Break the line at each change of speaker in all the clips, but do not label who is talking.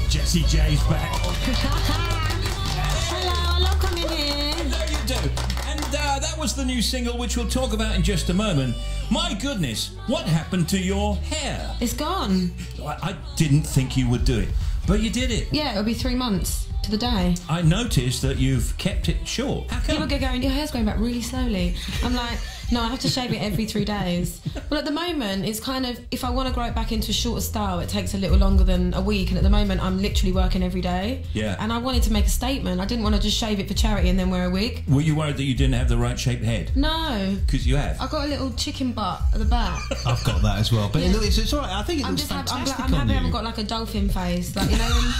Jessie J's back.
Hello, I love coming here.
There you do. And that was the new single, which we'll talk about in just a moment. My goodness, what happened to your hair?
It's gone.
I didn't think you would do it, but you did it.
Yeah, it'll be 3 months to the day.
I noticed that you've kept it short. How come?
People go going, your hair's growing back really slowly. I'm like, no, I have to shave it every 3 days. Well, at the moment, it's kind of, if I want to grow it back into a shorter style, it takes a little longer than a week. And at the moment, I'm literally working every day.
Yeah.
And I wanted to make a statement. I didn't want to just shave it for charity and then wear a wig.
Were you worried that you didn't have the right shaped head?
No.
Because you have.
I've got a little chicken butt at the back.
I've got that as well. But
Yeah.
it's all right. I think it looks
I'm
fantastic
happy
on
I
you.
haven't got like a dolphin face. Like, you know,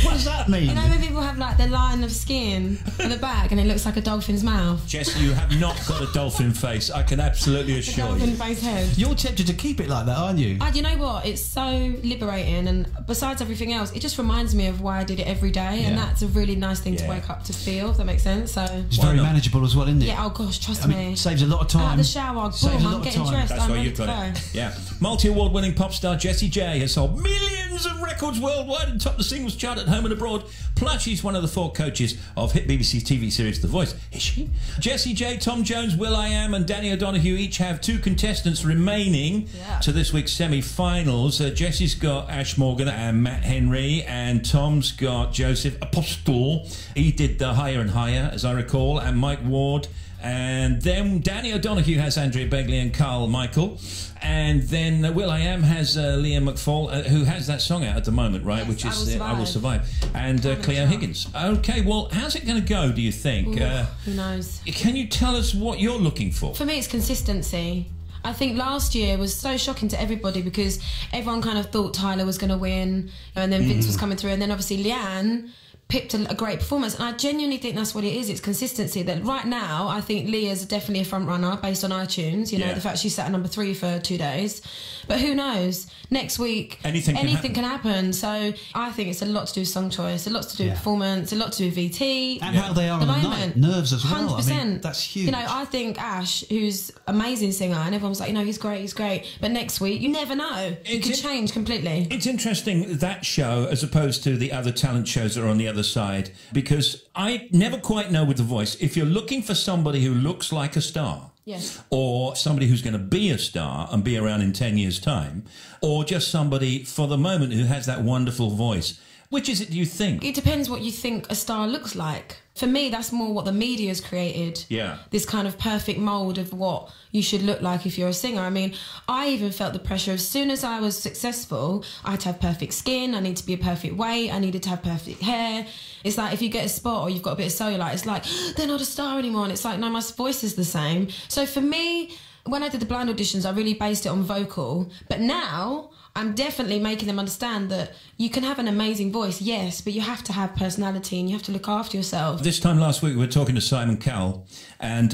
What does that mean?
you know when people have like the line of skin at the back and it looks like a dolphin's mouth?
Jessie, you have not got a dolphin face. I can absolutely
A
assure
dolphin
you.
face head.
You're tempted to keep it like that, aren't you?
You know what? It's so liberating, and besides everything else, it just reminds me of why I did it every day, and
Yeah.
that's a really nice thing to
Yeah.
wake up to feel, if that makes sense. So
It's
Why
very
not?
manageable as well, isn't it?
yeah, oh gosh, trust
I mean,
me.
saves a lot of time.
Out of the shower,
Saves a
boom,
lot
I'm
of
getting
time.
dressed.
That's
I'm
why
ready
you've
to
got
go.
it. Yeah. Multi-award winning pop star Jessie J has sold millions of records worldwide and topped the singles chart at home and abroad. Plus, she's one of the 4 coaches of hit BBC TV series The Voice. Is she? Jessie J, Tom Jones, will.i.am and Danny O'Donoghue each have 2 contestants remaining to this week's semi-finals. Jessie's got Ash Morgan and Matt Henry, and Tom's got Joseph Apostle. He did the Higher and Higher, as I recall, and Mike Ward. And then Danny O'Donoghue has Andrea Begley and Carl Michael. And then will.i.am has Liam McFall, who has that song out at the moment, right?
Yes,
which is
I Will Survive.
And Cleo Higgins. Okay, well, how's it going to go, do you think?
Ooh, who knows?
Can you tell us what you're looking for?
For me, it's consistency. I think last year was so shocking to everybody because everyone kind of thought Tyler was going to win, and then Vince was coming through, and then obviously Leanne pipped a great performance, and I genuinely think that's what it is. It's consistency. That right now I think Leah's definitely a front runner based on iTunes, you know,
Yeah.
the fact she sat at number 3 for 2 days, but who knows, next week
Anything
can happen. So I think it's a lot to do with song choice, a lot to do with performance, a lot to do with VT
And how they are on the night. Nerves as well.
100%.
I mean, that's huge.
You know, I think Ash, who's amazing singer, and everyone's like, you know, he's great, but next week you never know, it could change completely.
It's interesting, that show, as opposed to the other talent shows that are on the other side, because I never quite know with The Voice, if you're looking for somebody who looks like a star,
Yes.
or somebody who's going to be a star and be around in 10 years' time, or just somebody for the moment who has that wonderful voice. Which is it, do you think?
It depends what you think a star looks like. For me, that's more what the media's created.
Yeah.
This kind of perfect mould of what you should look like if you're a singer. I mean, I even felt the pressure. As soon as I was successful, I had to have perfect skin, I needed to be a perfect weight, I needed to have perfect hair. It's like if you get a spot or you've got a bit of cellulite, it's like, they're not a star anymore. And it's like, no, my voice is the same. So for me, when I did the blind auditions, I really based it on vocal. But now I'm definitely making them understand that you can have an amazing voice, yes, but you have to have personality and you have to look after yourself.
This time last week we were talking to Simon Cowell, and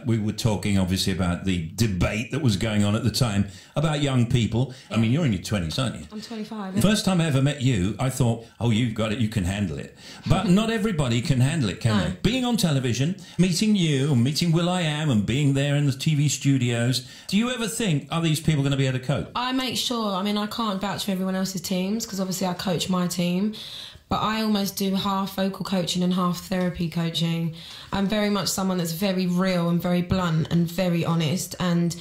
we were talking obviously about the debate that was going on at the time about young people. I mean, you're in your 20s, aren't you?
I'm 25.
First time I ever met you, I thought, oh, you've got it, you can handle it. But not everybody can handle it, can
No.
they? Being on television, meeting you, and meeting will.i.am, and being there in the TV studios, do you ever think, are these people going to be able to cope?
I make sure, I mean, I can't vouch for everyone else's teams because obviously I coach my team, but I almost do half vocal coaching and half therapy coaching. I'm very much someone that's very real and very blunt and very honest, and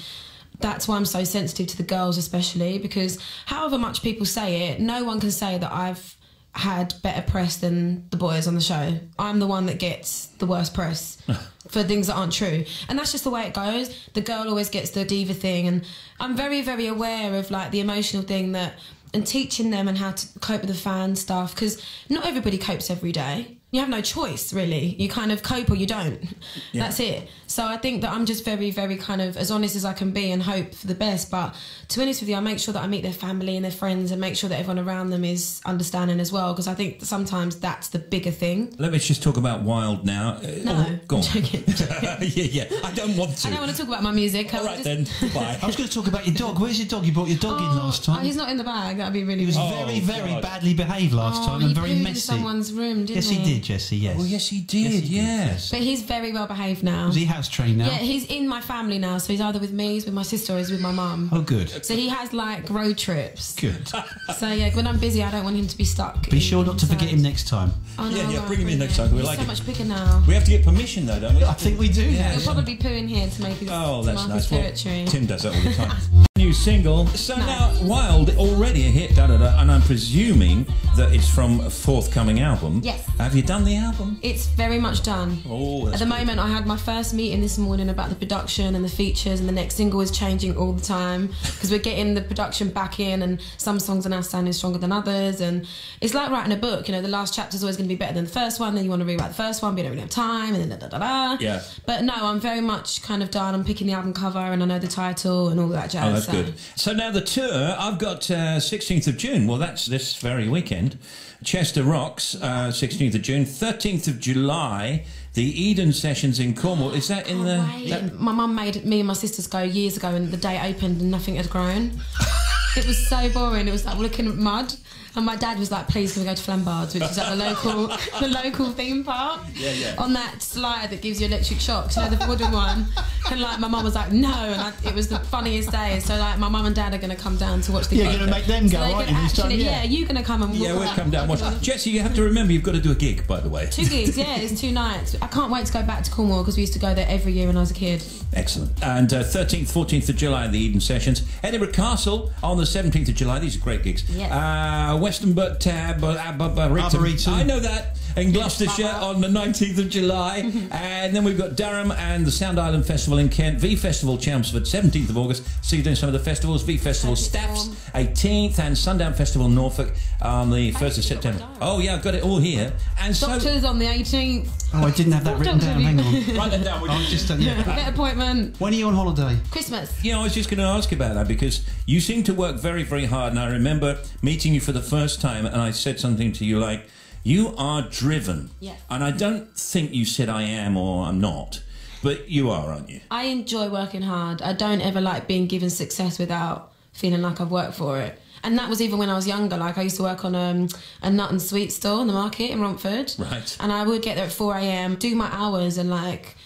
that's why I'm so sensitive to the girls especially, because however much people say it, no one can say that I've had better press than the boys on the show. I'm the one that gets the worst press for things that aren't true, and that's just the way it goes. The girl always gets the diva thing, and I'm very, very aware of like the emotional thing that, and teaching them and how to cope with the fan stuff, because not everybody copes every day. You have no choice, really. You kind of cope or you don't.
Yeah.
That's it. So I think that I'm just very, very kind of as honest as I can be and hope for the best. But to be honest with you, I make sure that I meet their family and their friends and make sure that everyone around them is understanding as well, because I think that sometimes that's the bigger thing.
Let me just talk about Wild now.
No,
go on.
I'm joking.
yeah, I don't want to.
I don't want to talk about my music.
All right then, bye.
I was going to talk about your dog. Where's your dog? You brought your dog in last time.
He's not in the bag. That'd be really
He was
weird.
very, very badly behaved last time and
he
very
pooed in
messy.
someone's room, didn't
Yes,
he?
he did. did, Jessie, yes.
Oh, yes, he did, yes.
But he's very well behaved now.
Is he house trained now?
Yeah, he's in my family now, so he's either with me, he's with my sister, or he's with my mum.
Oh, good.
So he has, like, road trips.
Good.
So, yeah, when I'm busy, I don't want him to be stuck.
Be sure not to forget him next time.
Oh, no,
Yeah, bring him in next time.
He's
like
so
it.
much bigger now.
We have to get permission, though, don't we?
I think we do.
Yeah.
He'll probably poo in here to make his
That's nice.
territory.
Tim does that all the time. New single. So now, Wild, already a hit, and I'm presuming that it's from a forthcoming album.
Yes.
Have you done the album?
It's very much done.
Oh, that's
At the
good.
moment, I had my first meeting this morning about the production and the features, and the next single is changing all the time because we're getting the production back in, and some songs are now sounding stronger than others. And it's like writing a book. You know, the last chapter's always going to be better than the first one. Then you want to rewrite the first one, but you don't really have time, and then da-da-da-da.
Yeah.
But no, I'm very much kind of done. I'm picking the album cover, and I know the title and all that jazz.
Oh, that's good. So now the tour, I've got 16th of June. Well, that's this very weekend. Chester Rocks, 16th of June. 13th of July, the Eden Sessions in Cornwall. Is that in
My mum made me and my sisters go years ago, and the day it opened and nothing had grown. It was so boring. It was like looking at mud. And my dad was like, please, can we go to Flambards, which is like the local theme park.
Yeah.
On that slide that gives you electric shocks, you know, the wooden one. And like my mum was like, no. And it was the funniest day. So like my mum and dad are going to come down to watch the
Yeah,
gig.
you're going to make them go,
so
aren't you? This time?
Yeah, you're going to come and walk
Yeah, we'll
around.
come down. Watch. Jessie, you have to remember you've got to do a gig, by the way.
2 gigs, yeah, it's 2 nights. I can't wait to go back to Cornwall because we used to go there every year when I was a kid.
Excellent. And 13th, 14th of July, the Eden Sessions. Edinburgh Castle on the 17th of July. These are great gigs.
Yes.
Western
Arboretum.
I know that. In Gloucestershire on the 19th of July. And then we've got Durham and the Sound Island Festival in Kent. V Festival Chelmsford, 17th of August. So you're doing some of the festivals. V Festival Staffs, 18th. And Sundown Festival Norfolk on the 1st of September. Oh, yeah, I've got it all here. And so...
Doctors on the 18th.
Oh, I didn't have that written down. Hang on.
Write that down.
I've just done
Vet appointment.
When are you on holiday?
Christmas.
Yeah, I was just going to ask about that because you seem to work very, very hard. And I remember meeting you for the first time and I said something to you like, you are driven.
Yeah.
And I don't think you said I am or I'm not, but you are, aren't you?
I enjoy working hard. I don't ever like being given success without feeling like I've worked for it. And that was even when I was younger. Like I used to work on a nut and sweet store in the market in Romford.
Right.
And I would get there at 4 a.m, do my hours and like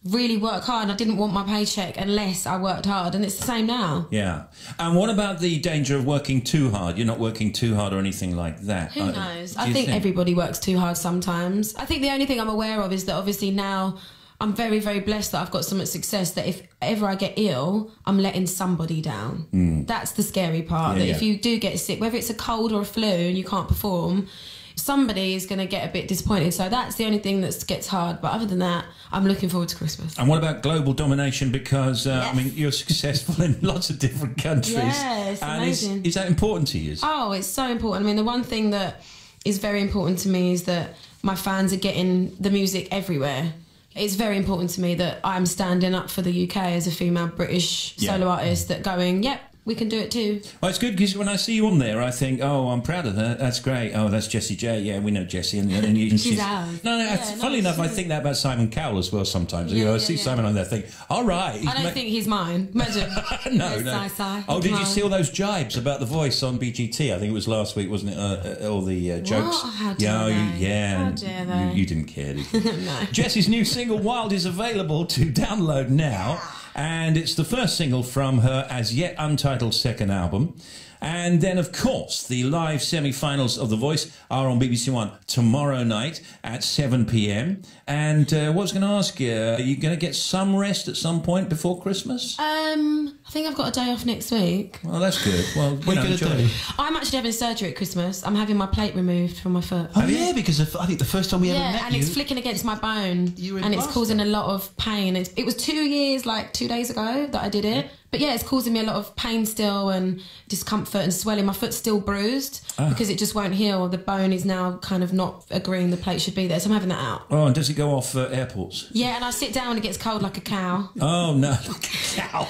really work hard. And I didn't want my paycheck unless I worked hard. And it's the same now.
Yeah. And what about the danger of working too hard? You're not working too hard or anything like that.
Who knows?
Do
I
you
think everybody works too hard sometimes. I think the only thing I'm aware of is that obviously now I'm very, very blessed that I've got so much success that if ever I get ill, I'm letting somebody down. That's the scary part.
Yeah,
that if you do get sick, whether it's a cold or a flu and you can't perform, somebody is going to get a bit disappointed. So that's the only thing that gets hard. But other than that, I'm looking forward to Christmas.
And what about global domination? Because, I mean, you're successful in lots of different countries.
Yeah, it's amazing.
Is that important to you?
Oh, it's so important. I mean, the one thing that is very important to me is that my fans are getting the music everywhere. It's very important to me that I'm standing up for the UK as a female British solo artist that going, yep, we can do it too.
Well, it's good because when I see you on there, I think, oh, I'm proud of her. That's great. Oh, that's Jessie J. Yeah, we know Jessie. And
She's ours.
No, funnily enough, I think that about Simon Cowell as well sometimes. I see Simon on there, think, all right.
I don't think he's mine. Imagine.
No. Oh, did you see all those jibes about the voice on BGT? I think it was last week, wasn't it? All the jokes.
What? How dare they? How dare they?
You didn't care, did you?
No.
Jessie's new single, Wild, is available to download now. And it's the first single from her as yet untitled second album. And then, of course, the live semi-finals of The Voice are on BBC One tomorrow night at 7 p.m. And what I was going to ask you, are you going to get some rest at some point before Christmas?
I think I've got a day off next week.
Well, that's good. Well,
What are you going to do?
I'm actually having surgery at Christmas. I'm having my plate removed from my foot.
Oh, yeah, because I think the first time we ever met
and
you...
it's flicking against my bone.
You were in
and it's
Glasgow.
causing a lot of pain. It was 2 years, like 2 days ago, that I did it. But yeah, it's causing me a lot of pain still and discomfort and swelling. My foot's still bruised because it just won't heal. The bone is now kind of not agreeing the plate should be there. So I'm having that out.
Oh, and does it go off airports?
Yeah, and I sit down and it gets cold like a cow.
Oh, no. Like a cow.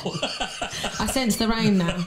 I sense the rain now.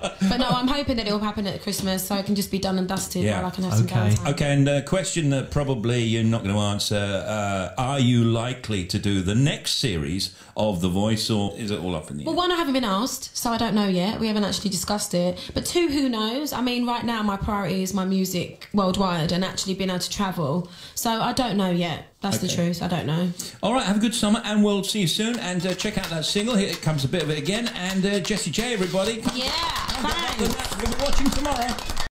But no, I'm hoping that it will happen at Christmas, so it can just be done and dusted while I can have some downtime.
Okay, and a question that probably you're not going to answer. Are you likely to do the next series of The Voice, or is it all up in the air?
Well, one, I haven't been asked, so I don't know yet. We haven't actually discussed it. But two, who knows? I mean, right now my priority is my music worldwide and actually being able to travel. So I don't know yet. That's the truth. I don't know.
All right, have a good summer, and we'll see you soon. And check out that single. Here comes a bit of it again. And Jessie J, everybody.
Yeah, thanks.
We'll be watching tomorrow.